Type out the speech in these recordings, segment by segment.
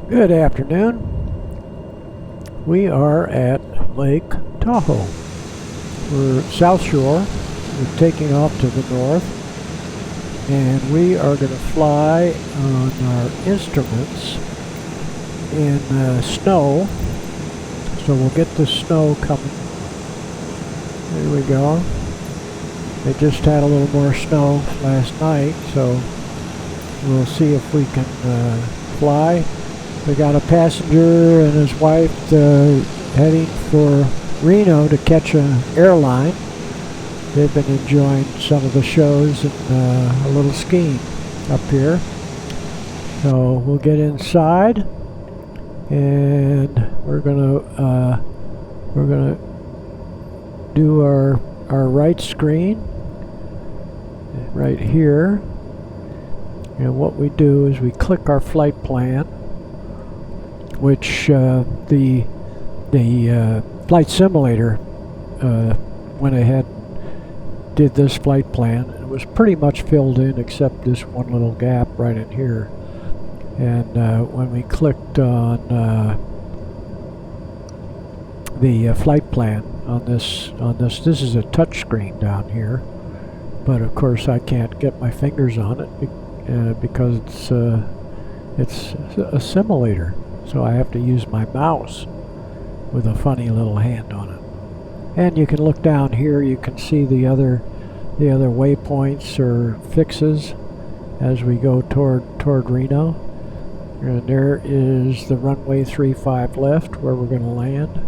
Good afternoon. We are at Lake Tahoe. We're South Shore. We're taking off to the north, and we are going to fly on our instruments in snow. So we'll get the snow coming. There we go. They just had a little more snow last night, so we'll see if we can fly. We got a passenger and his wife heading for Reno to catch an airline. They've been enjoying some of the shows and a little skiing up here. So we'll get inside, and we're gonna do our right screen right here. And what we do is we click our flight plan, which the flight simulator went ahead and did this flight plan. It was pretty much filled in except this one little gap right in here. And when we clicked on the flight plan on this is a touch screen down here, but of course I can't get my fingers on it because it's a simulator. So I have to use my mouse with a funny little hand on it. And you can look down here, you can see the other waypoints or fixes as we go toward Reno. And there is the runway 35 left where we're going to land.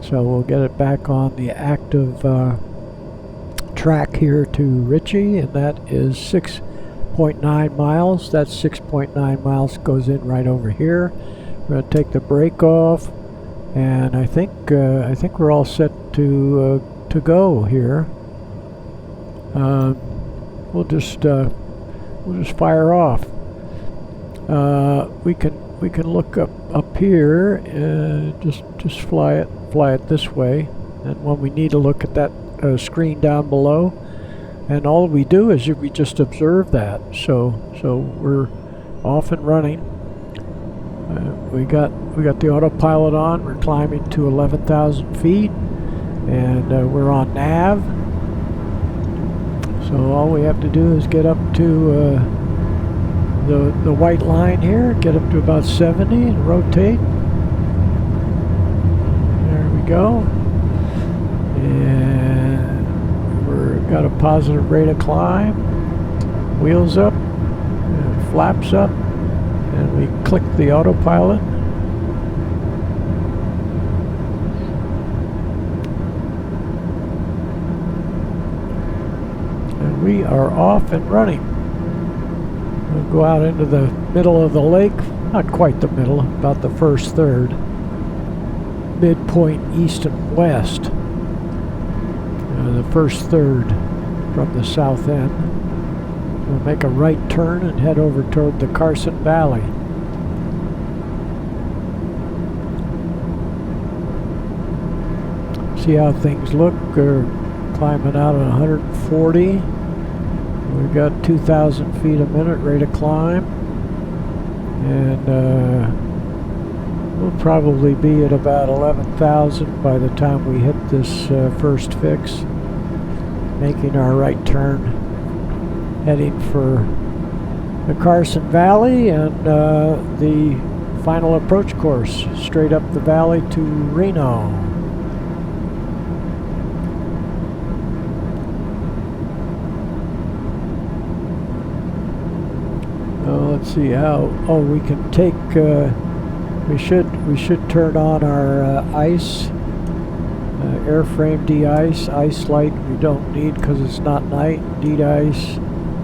So we'll get it back on the active track here to Ritchie, and that is 6.9 miles. That 6.9 miles goes in right over here. We're going to take the brake off, and I think we're all set to go here. We'll just fire off. We can look up here and just fly it this way, and when we need to look at that screen down below. And all we do is we just observe that. So we're off and running. We got the autopilot on. We're climbing to 11,000 feet, and we're on nav. So all we have to do is get up to the white line here. Get up to about 70 and rotate. There we go. And got a positive rate of climb, wheels up, flaps up, and we click the autopilot. And we are off and running. We'll go out into the middle of the lake, not quite the middle, about the first third, midpoint east and west. The first third from the south end. We'll make a right turn and head over toward the Carson Valley. See how things look. We're climbing out at 140. We've got 2,000 feet a minute rate of climb, and we'll probably be at about 11,000 by the time we hit this first fix. Making our right turn, heading for the Carson Valley and the final approach course straight up the valley to Reno. Let's see how. Oh, we can take. We should turn on our ice. Airframe de-ice, ice light we don't need because it's not night, de-ice,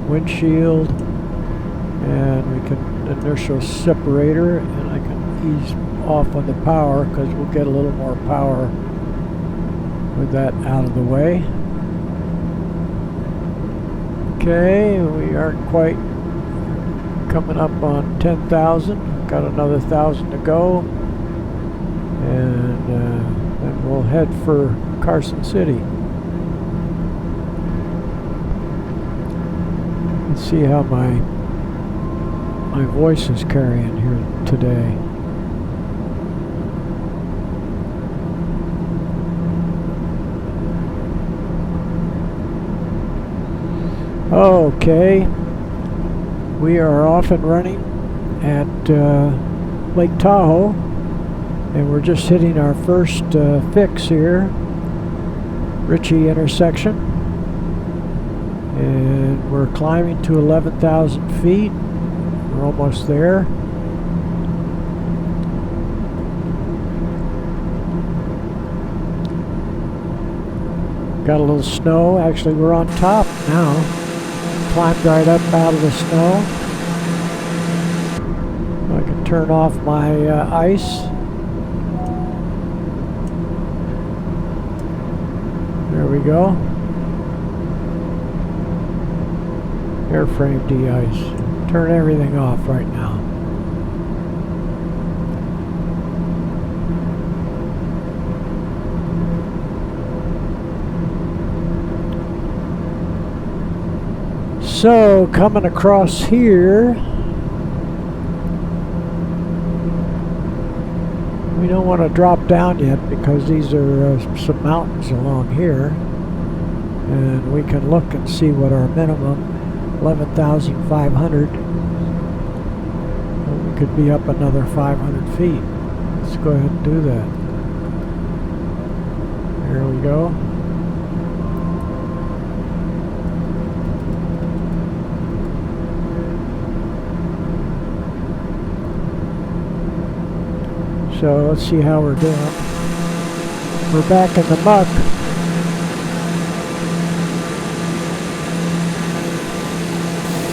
windshield, and we can inertial separator, and I can ease off on the power because we'll get a little more power with that out of the way. Okay, we aren't quite coming up on 10,000, got another 1,000 to go, and then we'll head for Carson City. Let's see how my my voice is carrying here today. Okay, we are off and running at Lake Tahoe, and we're just hitting our first fix here, Ritchie intersection, and we're climbing to 11,000 feet. We're almost there. Got a little snow. Actually, we're on top now. Climbed right up out of the snow. I can turn off my ice. There we go. Airframe de-ice. Turn everything off right now. So, coming across here, we don't want to drop down yet because these are some mountains along here, and we can look and see what our minimum, 11,500, we could be up another 500 feet. Let's go ahead and do that. There we go. So let's see how we're doing. We're back in the muck.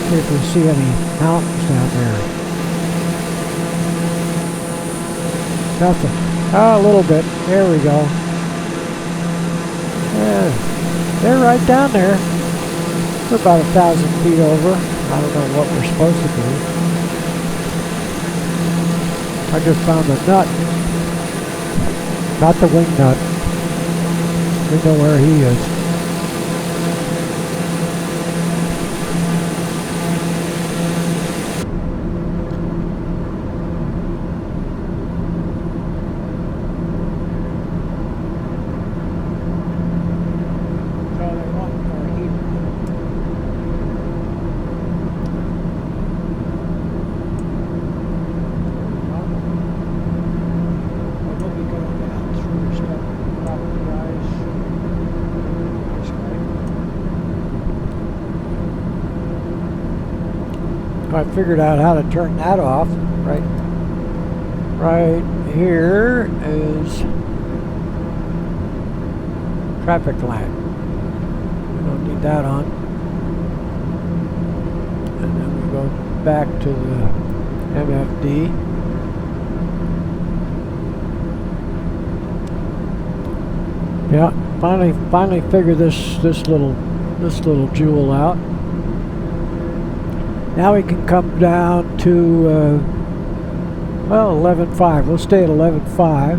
See if we see any mountains down there. Nothing. Oh, a little bit. There we go. Yeah, they're right down there. We're about 1,000 feet over. I don't know what we're supposed to do. I just found a nut, not the WingNut. We know where he is. I figured out how to turn that off. Right here is traffic light. We don't need that on. And then we go back to the MFD. Yeah, finally figured this little jewel out. Now we can come down to, well, 11.5. We'll stay at 11.5.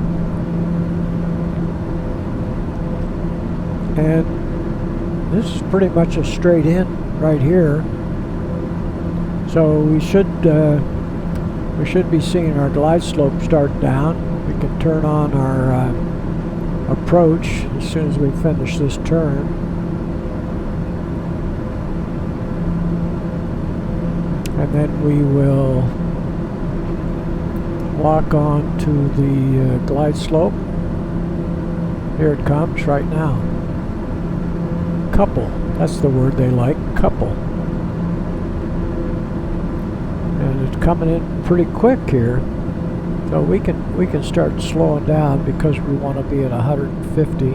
And this is pretty much a straight in right here. So we should be seeing our glide slope start down. We can turn on our approach as soon as we finish this turn. And then we will lock on to the glide slope. Here it comes right now. Couple, that's the word they like, couple. And it's coming in pretty quick here. So we can start slowing down because we want to be at 150.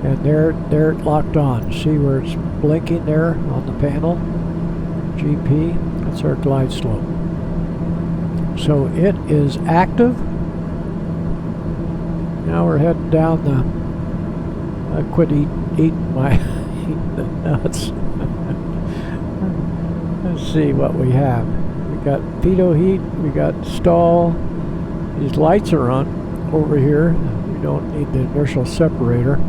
And there it locked on. See where it's blinking there on the panel? GP, that's our glide slope. So it is active. Now we're heading down the, I quit eating the nuts. Let's see what we have. We got pitot heat, we got stall. These lights are on over here. We don't need the inertial separator.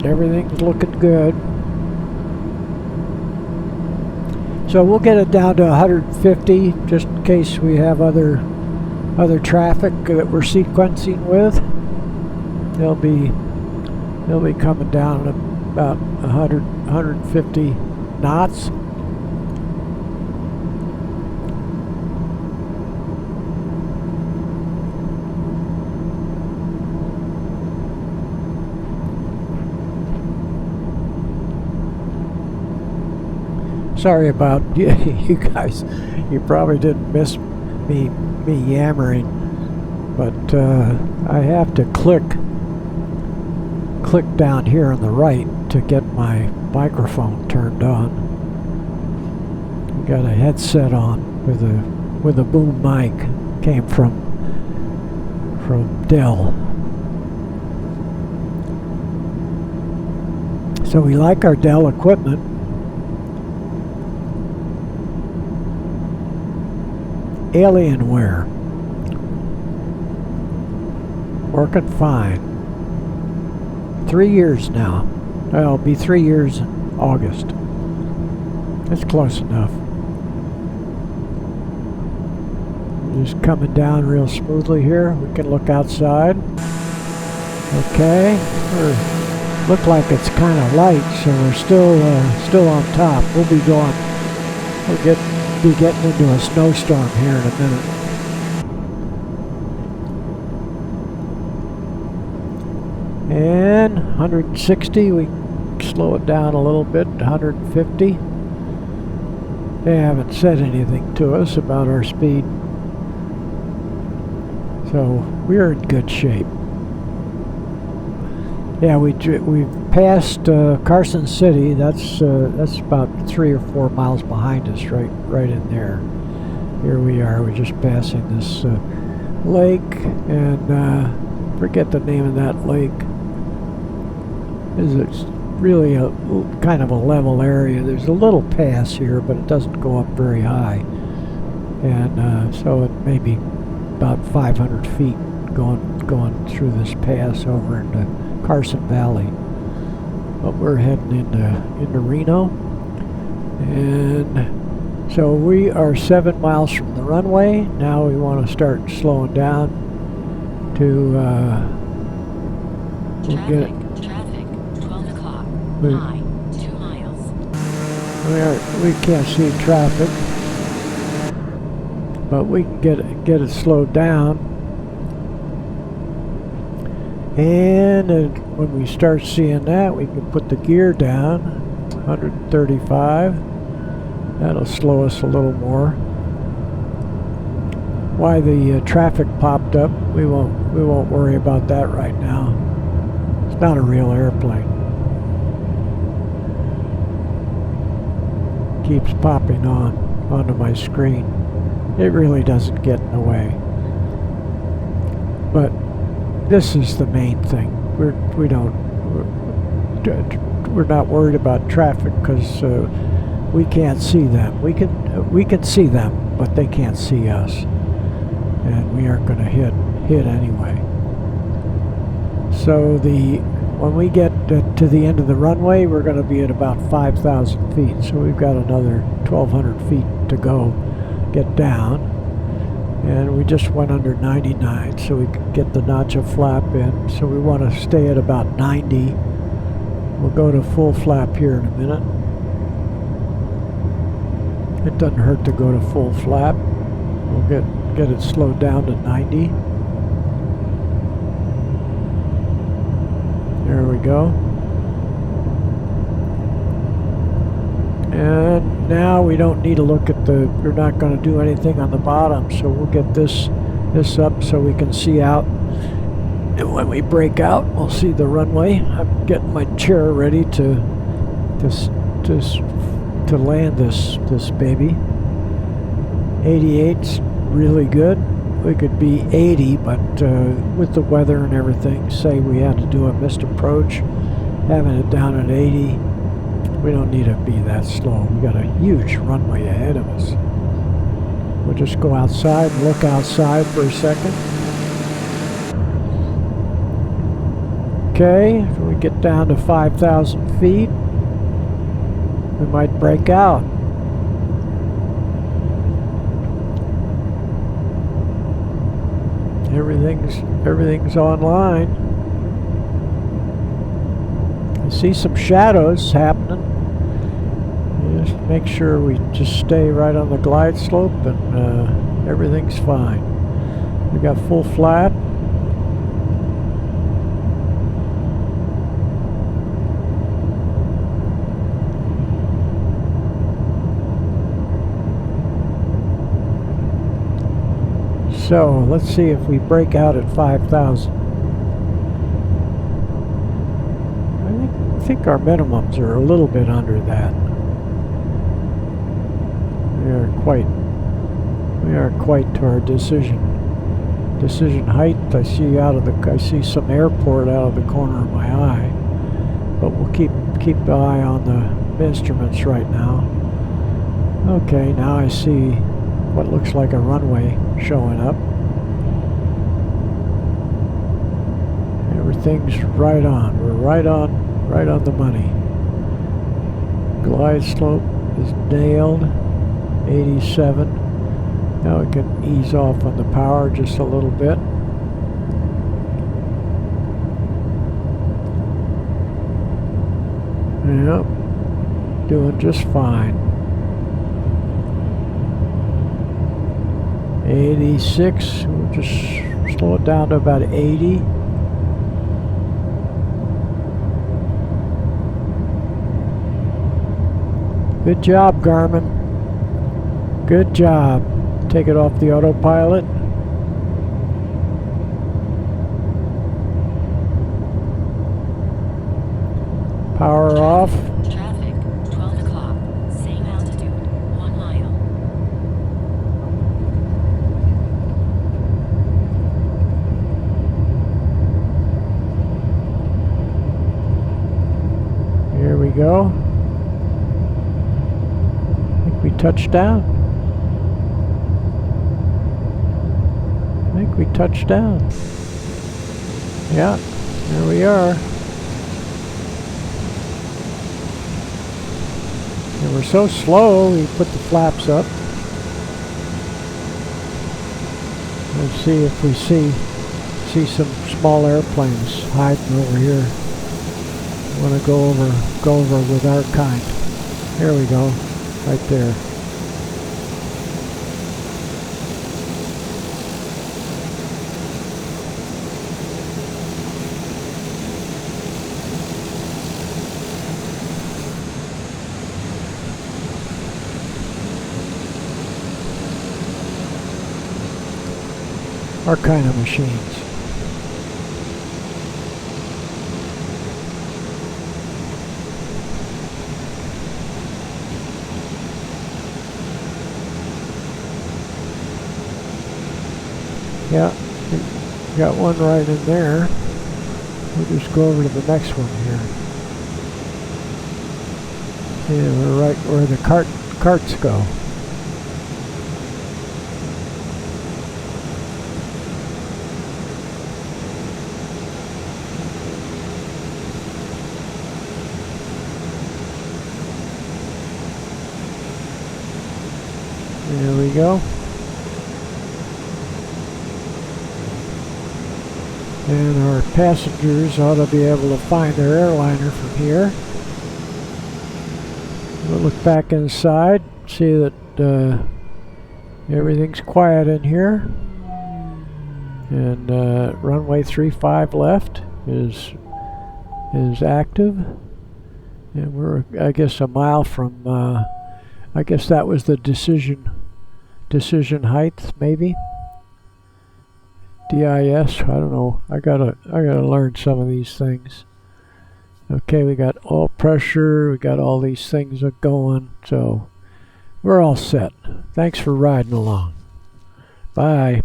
Everything's looking good. So we'll get it down to 150 just in case we have other traffic that we're sequencing with. They'll be coming down at about 150 knots. Sorry about you guys. You probably didn't miss me yammering, but I have to click down here on the right to get my microphone turned on. Got a headset on with a boom mic. Came from Dell. So we like our Dell equipment. Alienware. Working fine. 3 years now. Well, it'll be 3 years in August. It's close enough. Just coming down real smoothly here. We can look outside. Okay. Look like it's kind of light, so we're still on top. We'll be going. We'll be getting into a snowstorm here in a minute. And 160, we slow it down a little bit, 150. They haven't said anything to us about our speed. So we're in good shape. Yeah, we've passed Carson City. That's about 3 or 4 miles behind us, right in there. Here we are. We're just passing this lake, and forget the name of that lake. It's really a kind of a level area. There's a little pass here, but it doesn't go up very high, and so it may be about 500 feet going through this pass over into Carson Valley. But we're heading into Reno, and so we are 7 miles from the runway. Now we want to start slowing down to Traffic, 12 o'clock, high, 2 miles. We can't see traffic, but we can get it slowed down. And when we start seeing that, we can put the gear down, 135. That'll slow us a little more. Why the traffic popped up, we won't worry about that right now. It's not a real airplane. Keeps popping onto my screen. It really doesn't get in the way. But this is the main thing. We're not worried about traffic because we can't see them. We can see them, but they can't see us, and we aren't going to hit anyway. So when we get to the end of the runway, we're going to be at about 5,000 feet. So we've got another 1,200 feet to go, get down. And we just went under 99, so we could get the notch of flap in. So we want to stay at about 90. We'll go to full flap here in a minute. It doesn't hurt to go to full flap. We'll get it slowed down to 90. There we go. And now we don't need to look at we're not going to do anything on the bottom, so we'll get this up so we can see out. And when we break out, we'll see the runway. I'm getting my chair ready to land this baby. 88's really good. We could be 80, but with the weather and everything, say we had to do a missed approach, having it down at 80. We don't need to be that slow. We got a huge runway ahead of us. We'll just go outside and look outside for a second. Okay, if we get down to 5,000 feet, we might break out. Everything's online. I see some shadows happening. Just make sure we just stay right on the glide slope, and everything's fine. We got full flap. So let's see if we break out at 5,000. I think our minimums are a little bit under that. We are quite to our decision height. I see some airport out of the corner of my eye, but we'll keep the eye on the instruments right now. Okay, now I see what looks like a runway showing up. Everything's right on. We're right on the money. Glide slope is nailed. 87. Now we can ease off on the power just a little bit. Yep, doing just fine. 86, we'll just slow it down to about 80. Good job, Garmin. Good job. Take it off the autopilot. Power off. Traffic, 12 o'clock. Same altitude, 1 mile. Here we go. I think we touched down. We touched down. Yeah, there we are. And we're so slow, we put the flaps up. Let's see if we see some small airplanes hiding over here. I want to go over with our kind. Here we go, right there. Our kind of machines. Yeah, we got one right in there. We'll just go over to the next one here. Yeah, we're right where the carts go. There we go. And our passengers ought to be able to find their airliner from here. We'll look back inside, see that everything's quiet in here. And runway 35 left is active. And we're, I guess, a mile from, I guess that was the decision height, maybe. DIS, I don't know. I gotta learn some of these things. Okay, we got all pressure, we got all these things going, so we're all set. Thanks for riding along. Bye.